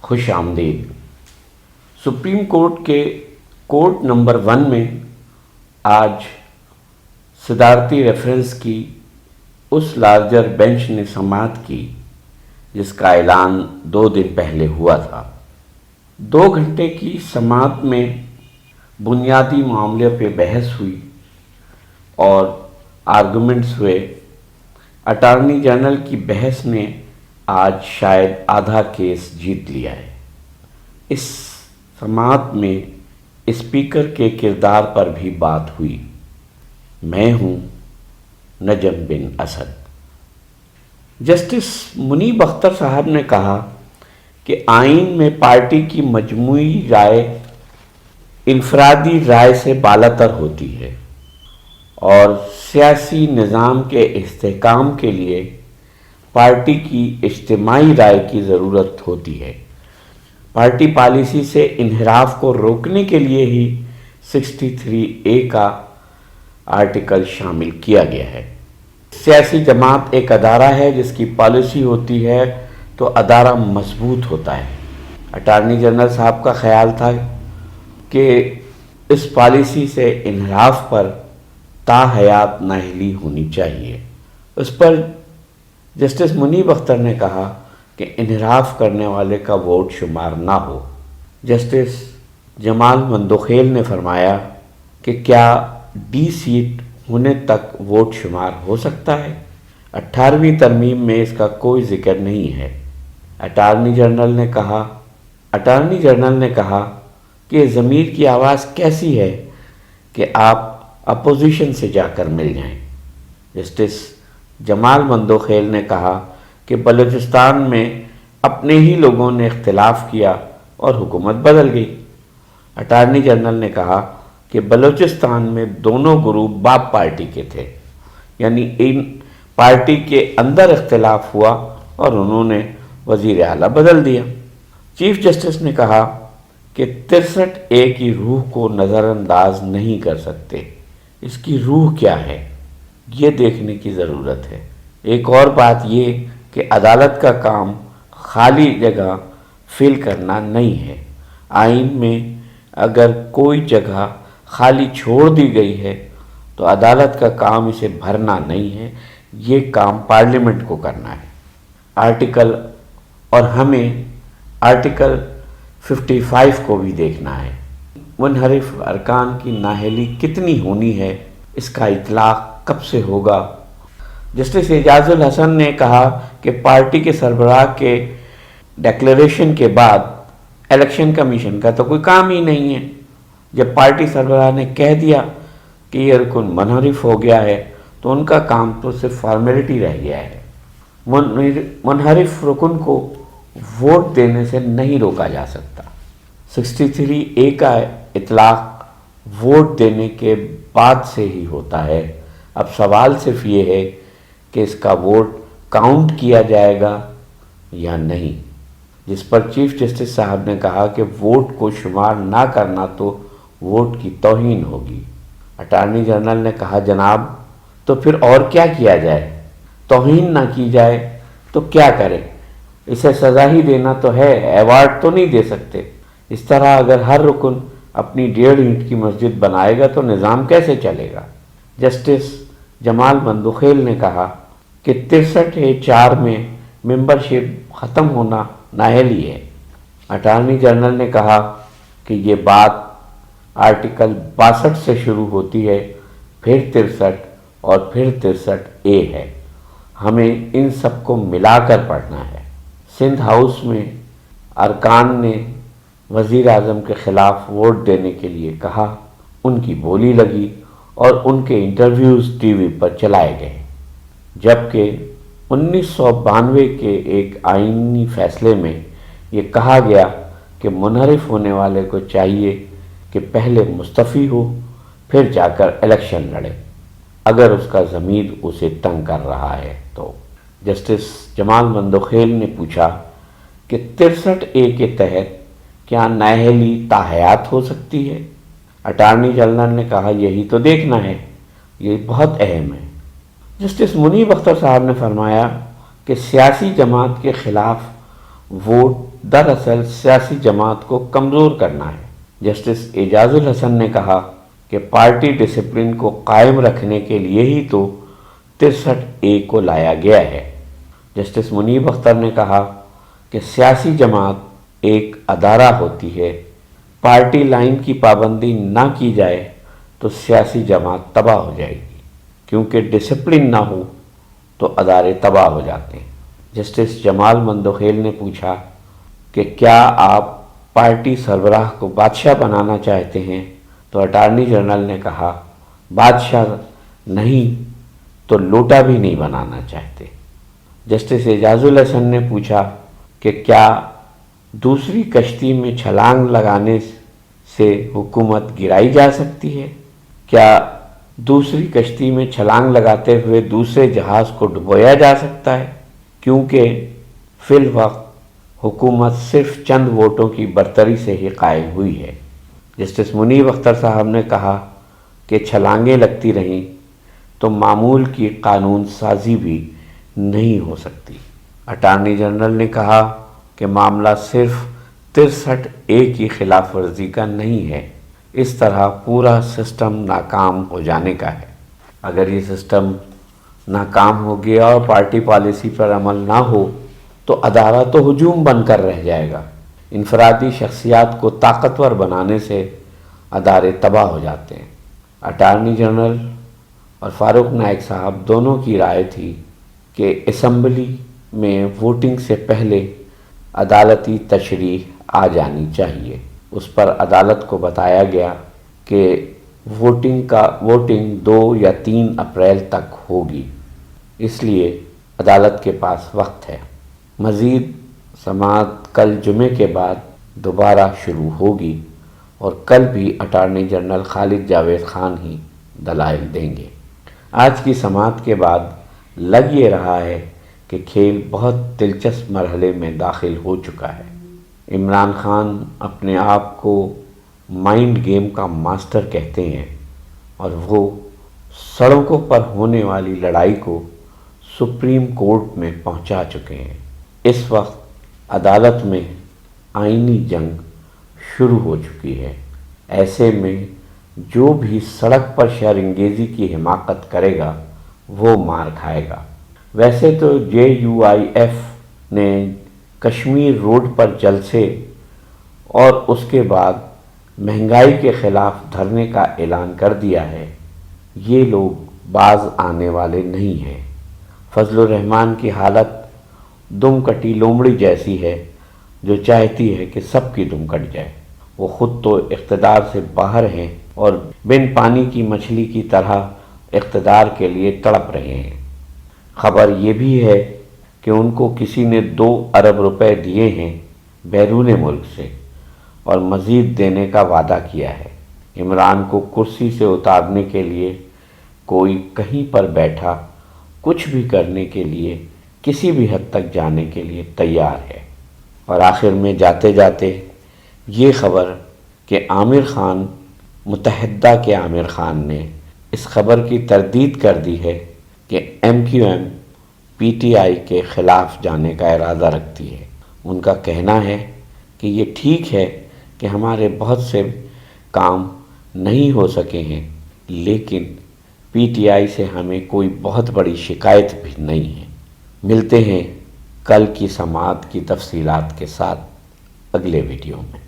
خوش آمدید۔ Supreme court کے کورٹ نمبر 1 میں آج صدارتی ریفرنس کی اس لارجر بینچ نے سماعت کی جس کا اعلان 2 دن پہلے ہوا تھا۔ 2 گھنٹے کی سماعت میں بنیادی معاملے پہ بحث ہوئی اور آرگومنٹس ہوئے۔ اٹارنی جنرل کی بحث نے آج شاید آدھا کیس جیت لیا ہے۔ اس سماعت میں اسپیکر کے کردار پر بھی بات ہوئی۔ میں ہوں نجم بن اسد۔ جسٹس منیب اختر صاحب نے کہا کہ آئین میں پارٹی کی مجموعی رائے انفرادی رائے سے بالاتر ہوتی ہے اور سیاسی نظام کے استحکام کے لیے پارٹی کی اجتماعی رائے کی ضرورت ہوتی ہے۔ پارٹی پالیسی سے انحراف کو روکنے کے لیے ہی 63A کا آرٹیکل شامل کیا گیا ہے۔ سیاسی جماعت ایک ادارہ ہے جس کی پالیسی ہوتی ہے تو ادارہ مضبوط ہوتا ہے۔ اٹارنی جنرل صاحب کا خیال تھا کہ اس پالیسی سے انحراف پر تاحیات نااہلی ہونی چاہیے۔ اس پر جسٹس منیب اختر نے کہا کہ انحراف کرنے والے کا ووٹ شمار نہ ہو۔ جسٹس جمال مندوخیل نے فرمایا کہ کیا D سیٹ ہونے تک ووٹ شمار ہو سکتا ہے؟ 18ویں ترمیم میں اس کا کوئی ذکر نہیں ہے۔ اٹارنی جنرل نے کہا کہ ضمیر کی آواز کیسی ہے کہ آپ اپوزیشن سے جا کر مل جائیں۔ جسٹس جمال مندوخیل نے کہا کہ بلوچستان میں اپنے ہی لوگوں نے اختلاف کیا اور حکومت بدل گئی۔ اٹارنی جنرل نے کہا کہ بلوچستان میں دونوں گروپ باپ پارٹی کے تھے، یعنی ان پارٹی کے اندر اختلاف ہوا اور انہوں نے وزیر اعلیٰ بدل دیا۔ چیف جسٹس نے کہا کہ 63A کی روح کو نظر انداز نہیں کر سکتے۔ اس کی روح کیا ہے یہ دیکھنے کی ضرورت ہے۔ ایک اور بات یہ کہ عدالت کا کام خالی جگہ فل کرنا نہیں ہے۔ آئین میں اگر کوئی جگہ خالی چھوڑ دی گئی ہے تو عدالت کا کام اسے بھرنا نہیں ہے، یہ کام پارلیمنٹ کو کرنا ہے۔ اور ہمیں آرٹیکل 55 کو بھی دیکھنا ہے۔ منحرف ارکان کی نااہلی کتنی ہونی ہے، اس کا اطلاق کب سے ہوگا؟ جسٹس اعجاز الحسن نے کہا کہ پارٹی کے سربراہ کے ڈکلیریشن کے بعد الیکشن کمیشن کا تو کوئی کام ہی نہیں ہے۔ جب پارٹی سربراہ نے کہہ دیا کہ یہ رکن منحرف ہو گیا ہے تو ان کا کام تو صرف فارمیلٹی رہ گیا ہے۔ منحرف رکن کو ووٹ دینے سے نہیں روکا جا سکتا۔ 63A کا اطلاق ووٹ دینے کے بعد سے ہی ہوتا ہے۔ اب سوال صرف یہ ہے کہ اس کا ووٹ کاؤنٹ کیا جائے گا یا نہیں، جس پر چیف جسٹس صاحب نے کہا کہ ووٹ کو شمار نہ کرنا تو ووٹ کی توہین ہوگی۔ اٹارنی جنرل نے کہا جناب تو پھر اور کیا کیا جائے؟ توہین نہ کی جائے تو کیا کرے؟ اسے سزا ہی دینا تو ہے، ایوارڈ تو نہیں دے سکتے۔ اس طرح اگر ہر رکن اپنی 1.5 اینٹ کی مسجد بنائے گا تو نظام کیسے چلے گا؟ جسٹس جمال مندوخیل نے کہا کہ 63A(4) میں ممبرشپ ختم ہونا نااہلی ہے۔ اٹارنی جنرل نے کہا کہ یہ بات آرٹیکل 62 سے شروع ہوتی ہے، پھر 63 اور پھر 63A ہے۔ ہمیں ان سب کو ملا کر پڑھنا ہے۔ سندھ ہاؤس میں ارکان نے وزیر اعظم کے خلاف ووٹ دینے کے لیے کہا، ان کی بولی لگی اور ان کے انٹرویوز ٹی وی پر چلائے گئے، جبکہ 1992 کے ایک آئینی فیصلے میں یہ کہا گیا کہ منحرف ہونے والے کو چاہیے کہ پہلے مستعفی ہو پھر جا کر الیکشن لڑے اگر اس کا ضمیر اسے تنگ کر رہا ہے تو۔ جسٹس جمال مندوخیل نے پوچھا کہ 63A کے تحت کیا نااہلی تاحیات ہو سکتی ہے؟ اٹارنی جنرل نے کہا یہی تو دیکھنا ہے، یہ بہت اہم ہے۔ جسٹس منیب اختر صاحب نے فرمایا کہ سیاسی جماعت کے خلاف ووٹ دراصل سیاسی جماعت کو کمزور کرنا ہے۔ جسٹس اعجاز الحسن نے کہا کہ پارٹی ڈسپلن کو قائم رکھنے کے لیے ہی تو 63A کو لایا گیا ہے۔ جسٹس منیب اختر نے کہا کہ سیاسی جماعت ایک ادارہ ہوتی ہے، پارٹی لائن کی پابندی نہ کی جائے تو سیاسی جماعت تباہ ہو جائے گی، کیونکہ ڈسپلن نہ ہو تو ادارے تباہ ہو جاتے ہیں۔ جسٹس جمال مندوخیل نے پوچھا کہ کیا آپ پارٹی سربراہ کو بادشاہ بنانا چاہتے ہیں؟ تو اٹارنی جنرل نے کہا بادشاہ نہیں تو لوٹا بھی نہیں بنانا چاہتے۔ جسٹس اعجاز الحسن نے پوچھا کہ کیا دوسری کشتی میں چھلانگ لگانے سے حکومت گرائی جا سکتی ہے؟ کیا دوسری کشتی میں چھلانگ لگاتے ہوئے دوسرے جہاز کو ڈبویا جا سکتا ہے؟ کیونکہ فی الوقت حکومت صرف چند ووٹوں کی برتری سے ہی قائم ہوئی ہے۔ جسٹس منیب اختر صاحب نے کہا کہ چھلانگیں لگتی رہیں تو معمول کی قانون سازی بھی نہیں ہو سکتی۔ اٹارنی جنرل نے کہا کہ معاملہ صرف 63A کی خلاف ورزی کا نہیں ہے، اس طرح پورا سسٹم ناکام ہو جانے کا ہے۔ اگر یہ سسٹم ناکام ہو گیا اور پارٹی پالیسی پر عمل نہ ہو تو ادارہ تو ہجوم بن کر رہ جائے گا۔ انفرادی شخصیات کو طاقتور بنانے سے ادارے تباہ ہو جاتے ہیں۔ اٹارنی جنرل اور فاروق نائک صاحب دونوں کی رائے تھی کہ اسمبلی میں ووٹنگ سے پہلے عدالتی تشریح آ جانی چاہیے۔ اس پر عدالت کو بتایا گیا کہ ووٹنگ 2 یا 3 اپریل تک ہوگی، اس لیے عدالت کے پاس وقت ہے۔ مزید سماعت کل جمعے کے بعد دوبارہ شروع ہوگی اور کل بھی اٹارنی جنرل خالد جاوید خان ہی دلائل دیں گے۔ آج کی سماعت کے بعد لگ یہ رہا ہے کہ کھیل بہت دلچسپ مرحلے میں داخل ہو چکا ہے۔ عمران خان اپنے آپ کو مائنڈ گیم کا ماسٹر کہتے ہیں اور وہ سڑکوں پر ہونے والی لڑائی کو سپریم کورٹ میں پہنچا چکے ہیں۔ اس وقت عدالت میں آئینی جنگ شروع ہو چکی ہے۔ ایسے میں جو بھی سڑک پر شر انگیزی کی حماقت کرے گا وہ مار کھائے گا۔ ویسے تو JUIF نے کشمیر روڈ پر جلسے اور اس کے بعد مہنگائی کے خلاف دھرنے کا اعلان کر دیا ہے۔ یہ لوگ باز آنے والے نہیں ہیں۔ فضل الرحمان کی حالت دم کٹی لومڑی جیسی ہے جو چاہتی ہے کہ سب کی دم کٹ جائے۔ وہ خود تو اقتدار سے باہر ہیں اور بن پانی کی مچھلی کی طرح اقتدار کے لیے تڑپ رہے ہیں۔ خبر یہ بھی ہے کہ ان کو کسی نے 2 ارب روپے دیے ہیں بیرون ملک سے اور مزید دینے کا وعدہ کیا ہے۔ عمران کو کرسی سے اتارنے کے لیے کوئی کہیں پر بیٹھا کچھ بھی کرنے کے لیے، کسی بھی حد تک جانے کے لیے تیار ہے۔ اور آخر میں جاتے جاتے یہ خبر کہ عامر خان متحدہ کے عامر خان نے اس خبر کی تردید کر دی ہے کہ MQM PTI کے خلاف جانے کا ارادہ رکھتی ہے۔ ان کا کہنا ہے کہ یہ ٹھیک ہے کہ ہمارے بہت سے کام نہیں ہو سکے ہیں، لیکن PTI سے ہمیں کوئی بہت بڑی شکایت بھی نہیں ہے۔ ملتے ہیں کل کی سماعت کی تفصیلات کے ساتھ اگلے ویڈیو میں۔